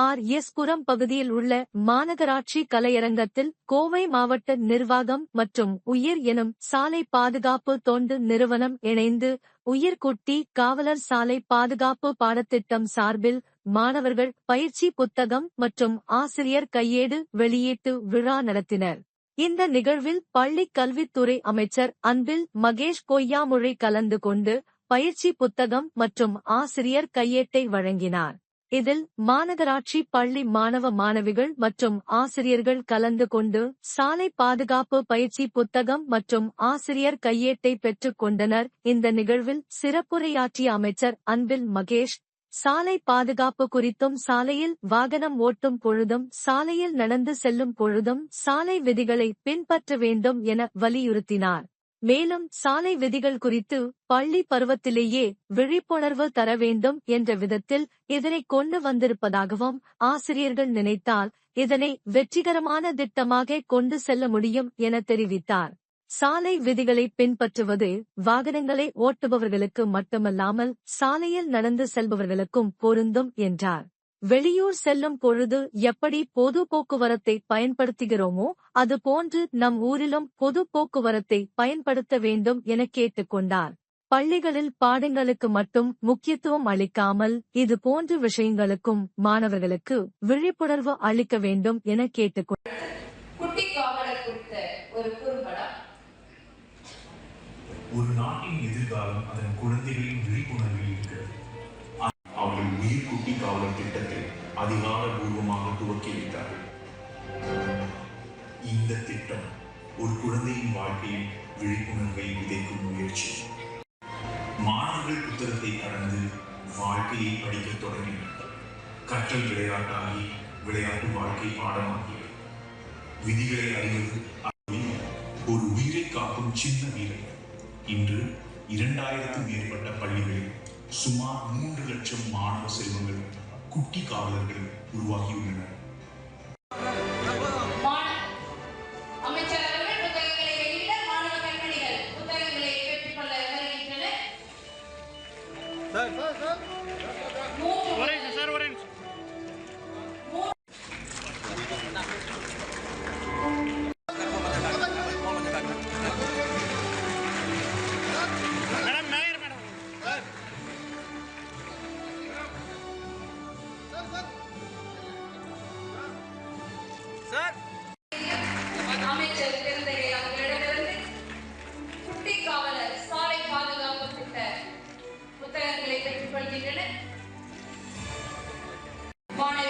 RS. புரம் பகுதியில் உள்ள மாநகராட்சி கலையரங்கத்தில் கோவை மாவட்ட நிர்வாகம் மற்றும் உயிர் எனும் சாலை பாதுகாப்பு தொண்டு நிறுவனம் இணைந்து உயிர்குட்டி காவலர் சாலை பாதுகாப்பு பாடத்திட்டம் சார்பில் மாணவர்கள் பயிற்சி புத்தகம் மற்றும் ஆசிரியர் கையேடு வெளியீட்டு விழா நடத்தினர். இந்த நிகழ்வில் பள்ளிக் கல்வித்துறை அமைச்சர் அன்பில் மகேஷ் பொய்யாமொழி கலந்து கொண்டு பயிற்சி புத்தகம் மற்றும் ஆசிரியர் கையேட்டை வழங்கினார். இதில் மாநகராட்சி பள்ளி மாணவ மாணவிகள் மற்றும் ஆசிரியர்கள் கலந்து கொண்டு சாலை பாதுகாப்பு பயிற்சி புத்தகம் மற்றும் ஆசிரியர் கையேட்டை பெற்றுக் கொண்டனர். இந்த நிகழ்வில் சிறப்புரையாற்றிய அமைச்சர் அன்பில் மகேஷ், சாலை பாதுகாப்பு குறித்தும் சாலையில் வாகனம் ஓட்டும் பொழுதும் சாலையில் நடந்து செல்லும் பொழுதும் சாலை விதிகளை பின்பற்ற வேண்டும் என வலியுறுத்தினார். மேலும் சாலை விதிகள் குறித்து பள்ளி பருவத்திலேயே விழிப்புணர்வு தர வேண்டும் என்ற விதத்தில் இதனை கொண்டு வந்திருப்பதாகவும், ஆசிரியர்கள் நினைத்தால் இதனை வெற்றிகரமான திட்டமாக கொண்டு செல்ல முடியும் என தெரிவித்தார். சாலை விதிகளை பின்பற்றுவது வாகனங்களை ஓட்டுபவர்களுக்கு மட்டுமல்லாமல் சாலையில் நடந்து செல்பவர்களுக்கும் பொருந்தும் என்றார். வெளியூர் செல்லும் பொழுது எப்படி பொது போக்குவரத்தை பயன்படுத்துகிறோமோ அதுபோன்று நம் ஊரிலும் பொது போக்குவரத்தை பயன்படுத்த வேண்டும் என கேட்டுக்கொண்டார். பள்ளிகளில் பாடங்களுக்கு மட்டும் முக்கியத்துவம் அளிக்காமல் இது போன்ற விஷயங்களுக்கும் மாணவர்களுக்கு விழிப்புணர்வு அளிக்க வேண்டும் என கேட்டுக்கொண்டார். ஒரு நாட்டின் எதிர்காலம் அதன் குழந்தைகளின் விழிப்புணர்வில் இருக்கிறது. அவர்கள் உயிர் குட்டி காவலர் திட்டத்தை அதிகாரபூர்வமாக துவக்கி வைத்தார்கள். இந்த திட்டம் ஒரு குழந்தையின் வாழ்க்கையில் விழிப்புணர்வை விதைக்கும் முயற்சி. மாணவர்கள் புத்தகத்தை கடந்து வாழ்க்கையை படிக்கத் தொடங்கினர். கற்றல் விளையாட்டாகி விளையாட்டு வாழ்க்கை பாடமாகியது. விதிகளை அறிவது ஒரு உயிரை காக்கும் சின்ன வீரர். இன்று 2000க்கும் மேற்பட்ட பள்ளிகளில் சுமார் 3 லட்சம் மாணவ செல்வங்கள் குட்டி காவலர்கள் உருவாகியுள்ளனர்.